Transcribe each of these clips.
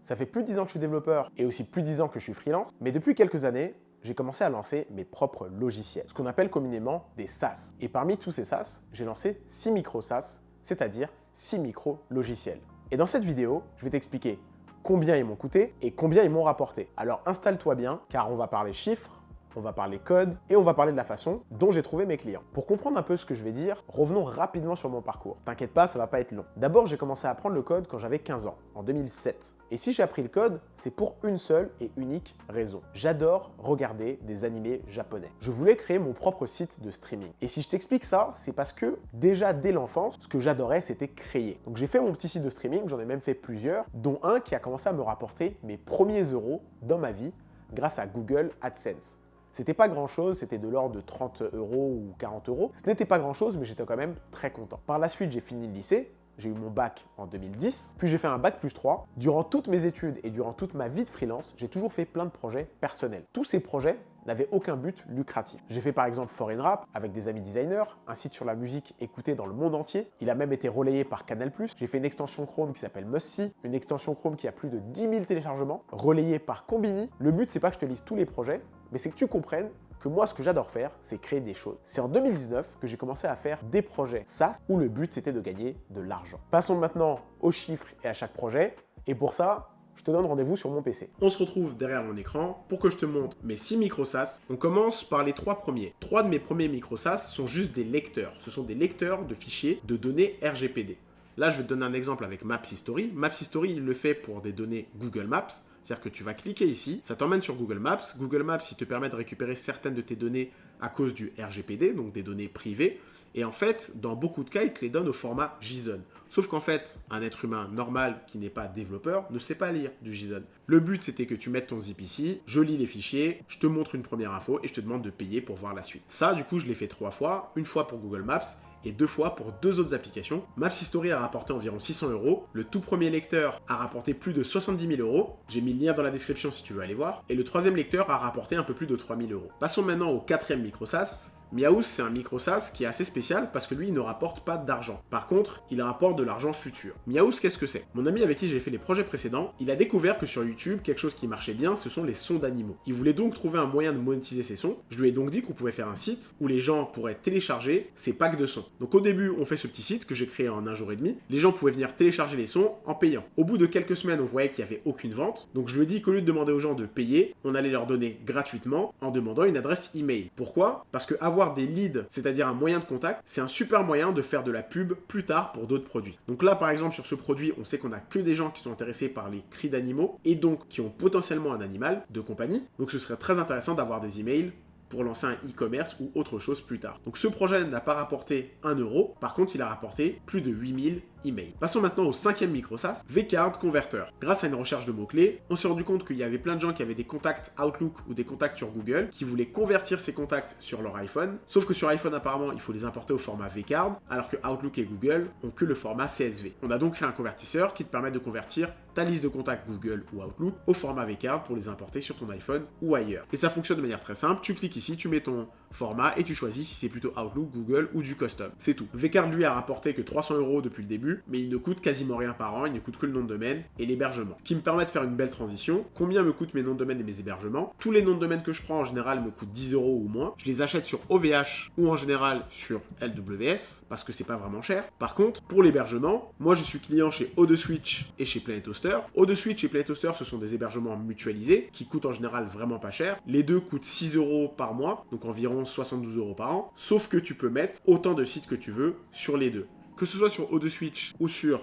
Ça fait plus de 10 ans que je suis développeur et aussi plus de 10 ans que je suis freelance, mais depuis quelques années, j'ai commencé à lancer mes propres logiciels, ce qu'on appelle communément des SaaS. Et parmi tous ces SaaS, j'ai lancé 6 micro-SaaS, c'est-à-dire 6 micro-logiciels. Et dans cette vidéo, je vais t'expliquer combien ils m'ont coûté et combien ils m'ont rapporté. Alors installe-toi bien, car on va parler chiffres, on va parler code et on va parler de la façon dont j'ai trouvé mes clients. Pour comprendre un peu ce que je vais dire, revenons rapidement sur mon parcours. T'inquiète pas, ça va pas être long. D'abord, j'ai commencé à apprendre le code quand j'avais 15 ans, en 2007. Et si j'ai appris le code, c'est pour une seule et unique raison. J'adore regarder des animés japonais. Je voulais créer mon propre site de streaming. Et si je t'explique ça, c'est parce que déjà dès l'enfance, ce que j'adorais, c'était créer. Donc j'ai fait mon petit site de streaming, j'en ai même fait plusieurs, dont un qui a commencé à me rapporter mes premiers euros dans ma vie grâce à Google AdSense. C'était pas grand chose, c'était de l'ordre de 30 euros ou 40 euros. Ce n'était pas grand chose, mais j'étais quand même très content. Par la suite, j'ai fini le lycée. J'ai eu mon bac en 2010, puis j'ai fait un bac plus 3. Durant toutes mes études et durant toute ma vie de freelance, j'ai toujours fait plein de projets personnels. Tous ces projets n'avaient aucun but lucratif. J'ai fait par exemple Foreign Rap avec des amis designers, un site sur la musique écouté dans le monde entier. Il a même été relayé par Canal+. J'ai fait une extension Chrome qui s'appelle Mustsee, une extension Chrome qui a plus de 10 000 téléchargements, relayée par Combini. Le but, c'est pas que je te lise tous les projets, mais c'est que tu comprennes que moi, ce que j'adore faire, c'est créer des choses. C'est en 2019 que j'ai commencé à faire des projets SaaS où le but, c'était de gagner de l'argent. Passons maintenant aux chiffres et à chaque projet. Et pour ça, je te donne rendez-vous sur mon PC. On se retrouve derrière mon écran pour que je te montre mes 6 micro SaaS. On commence par les 3 premiers. 3 de mes premiers micro SaaS sont juste des lecteurs. Ce sont des lecteurs de fichiers de données RGPD. Là, je vais te donner un exemple avec Maps History. Maps History, il le fait pour des données Google Maps. C'est-à-dire que tu vas cliquer ici, ça t'emmène sur Google Maps. Google Maps, il te permet de récupérer certaines de tes données à cause du RGPD, donc des données privées. Et en fait, dans beaucoup de cas, il te les donne au format JSON. Sauf qu'en fait, un être humain normal qui n'est pas développeur ne sait pas lire du JSON. Le but, c'était que tu mettes ton zip ici, je lis les fichiers, je te montre une première info et je te demande de payer pour voir la suite. Ça, du coup, je l'ai fait 3 fois. Une fois pour Google Maps et 2 fois pour 2 autres applications. Maps History a rapporté environ 600 euros. Le tout premier lecteur a rapporté plus de 70 000 euros. J'ai mis le lien dans la description si tu veux aller voir. Et le troisième lecteur a rapporté un peu plus de 3 000 euros. Passons maintenant au quatrième micro SaaS. Miaous, c'est un micro SaaS qui est assez spécial parce que lui, il ne rapporte pas d'argent. Par contre, il rapporte de l'argent futur. Miaous, qu'est-ce que c'est? Mon ami avec qui j'ai fait les projets précédents, il a découvert que sur YouTube, quelque chose qui marchait bien, ce sont les sons d'animaux. Il voulait donc trouver un moyen de monétiser ces sons. Je lui ai donc dit qu'on pouvait faire un site où les gens pourraient télécharger ces packs de sons. Donc au début, on fait ce petit site que j'ai créé en un jour et demi. Les gens pouvaient venir télécharger les sons en payant. Au bout de quelques semaines, on voyait qu'il n'y avait aucune vente. Donc je lui ai dit qu'au lieu de demander aux gens de payer, on allait leur donner gratuitement en demandant une adresse email. Pourquoi? Parce que avoir des leads, c'est-à-dire un moyen de contact, c'est un super moyen de faire de la pub plus tard pour d'autres produits. Donc là, par exemple, sur ce produit, on sait qu'on a que des gens qui sont intéressés par les cris d'animaux et donc qui ont potentiellement un animal de compagnie. Donc ce serait très intéressant d'avoir des emails pour lancer un e-commerce ou autre chose plus tard. Donc ce projet n'a pas rapporté 1 euro, par contre il a rapporté plus de 8000 emails. Passons maintenant au cinquième micro SaaS, Vcard Converter. Grâce à une recherche de mots-clés, on s'est rendu compte qu'il y avait plein de gens qui avaient des contacts Outlook ou des contacts sur Google, qui voulaient convertir ces contacts sur leur iPhone, sauf que sur iPhone apparemment il faut les importer au format Vcard, alors que Outlook et Google ont que le format CSV. On a donc créé un convertisseur qui te permet de convertir ta liste de contacts Google ou Outlook au format Vcard pour les importer sur ton iPhone ou ailleurs. Et ça fonctionne de manière très simple, tu cliques ici, tu mets ton format et tu choisis si c'est plutôt Outlook, Google ou du custom. C'est tout. Vcard lui a rapporté que 300 euros depuis le début, mais il ne coûte quasiment rien par an, il ne coûte que le nom de domaine et l'hébergement. Ce qui me permet de faire une belle transition. Combien me coûtent mes noms de domaine et mes hébergements? Tous les noms de domaine que je prends en général me coûtent 10 euros ou moins. Je les achète sur OVH ou en général sur LWS parce que c'est pas vraiment cher. Par contre, pour l'hébergement, moi je suis client chez O2Switch et chez Planet Hoster. O2Switch et Planet Hoster, ce sont des hébergements mutualisés qui coûtent en général vraiment pas cher. Les deux coûtent 6 euros par mois, donc environ 72 euros par an. Sauf que tu peux mettre autant de sites que tu veux sur les deux. Que ce soit sur O2Switch ou sur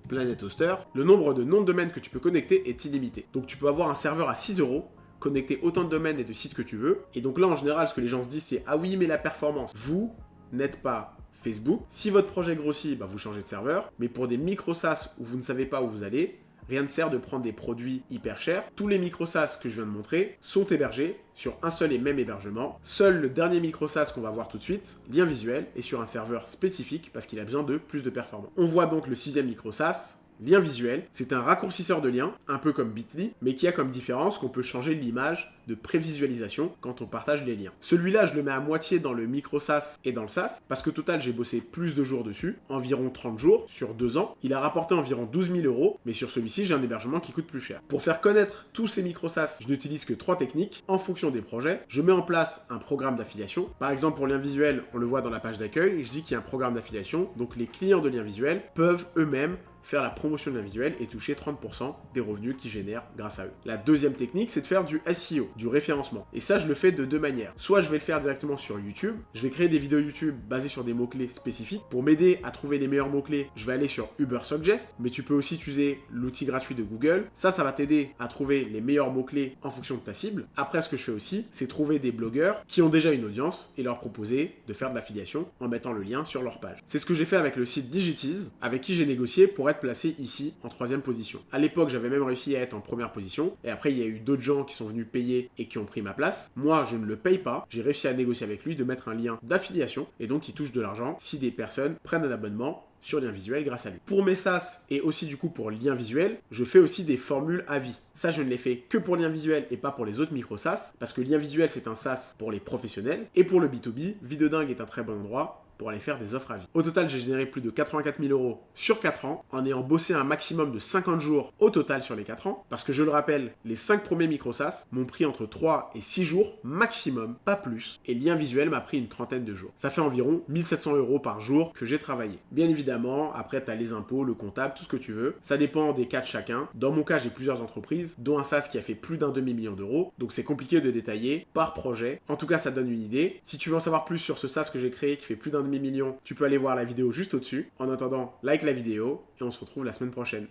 Planet Hoster, le nombre de noms de domaine que tu peux connecter est illimité. Donc tu peux avoir un serveur à 6 euros, connecter autant de domaines et de sites que tu veux. Et donc là, en général, ce que les gens se disent, c'est « Ah oui, mais la performance, vous n'êtes pas Facebook. Si votre projet grossit, vous changez de serveur. Mais pour des micro SaaS où vous ne savez pas où vous allez, rien ne sert de prendre des produits hyper chers. Tous les micro SaaS que je viens de montrer sont hébergés sur un seul et même hébergement. Seul le dernier micro SaaS qu'on va voir tout de suite, lien visuel, est sur un serveur spécifique parce qu'il a besoin de plus de performance. On voit donc le sixième micro SaaS, Lien visuel, c'est un raccourcisseur de lien, un peu comme Bitly, mais qui a comme différence qu'on peut changer l'image de prévisualisation quand on partage les liens. Celui-là, je le mets à moitié dans le micro SaaS et dans le SaaS, parce que total, j'ai bossé plus de jours dessus, environ 30 jours sur 2 ans. Il a rapporté environ 12 000 €, mais sur celui-ci, j'ai un hébergement qui coûte plus cher. Pour faire connaître tous ces micro SaaS, je n'utilise que 3 techniques. En fonction des projets, je mets en place un programme d'affiliation. Par exemple, pour lien visuel, on le voit dans la page d'accueil, je dis qu'il y a un programme d'affiliation, donc les clients de lien visuel peuvent eux-mêmes faire la promotion de lien visuel et toucher 30% des revenus qu'ils génèrent grâce à eux. La deuxième technique, c'est de faire du SEO, du référencement. Et ça, je le fais de 2 manières. Soit je vais le faire directement sur YouTube, je vais créer des vidéos YouTube basées sur des mots-clés spécifiques. Pour m'aider à trouver les meilleurs mots-clés, je vais aller sur Ubersuggest, mais tu peux aussi utiliser l'outil gratuit de Google. Ça va t'aider à trouver les meilleurs mots-clés en fonction de ta cible. Après, ce que je fais aussi, c'est trouver des blogueurs qui ont déjà une audience et leur proposer de faire de l'affiliation en mettant le lien sur leur page. C'est ce que j'ai fait avec le site Digitiz, avec qui j'ai négocié pour être placé ici en 3e position. À l'époque, j'avais même réussi à être en première position et après, il y a eu d'autres gens qui sont venus payer et qui ont pris ma place. Moi, je ne le paye pas. J'ai réussi à négocier avec lui de mettre un lien d'affiliation et donc il touche de l'argent si des personnes prennent un abonnement sur lien visuel grâce à lui. Pour mes SaaS et aussi du coup pour lien visuel, je fais aussi des formules à vie. Ça, je ne les fais que pour lien visuel et pas pour les autres micro SaaS parce que lien visuel, c'est un SaaS pour les professionnels et pour le B2B, Videdingue est un très bon endroit pour aller faire des offres à vie. Au total, j'ai généré plus de 84 000 € sur 4 ans en ayant bossé un maximum de 50 jours au total sur les 4 ans parce que je le rappelle, les 5 premiers micro SaaS m'ont pris entre 3 et 6 jours maximum, pas plus, et lien visuel m'a pris une trentaine de jours. Ça fait environ 1700 € par jour que j'ai travaillé. Bien évidemment, après tu as les impôts, le comptable, tout ce que tu veux. Ça dépend des cas de chacun. Dans mon cas, j'ai plusieurs entreprises, dont un SaaS qui a fait plus d'un demi-million d'euros, donc c'est compliqué de détailler par projet. En tout cas, ça donne une idée. Si tu veux en savoir plus sur ce SaaS que j'ai créé qui fait plus d'un demi-million, tu peux aller voir la vidéo juste au-dessus. En attendant, like la vidéo et on se retrouve la semaine prochaine.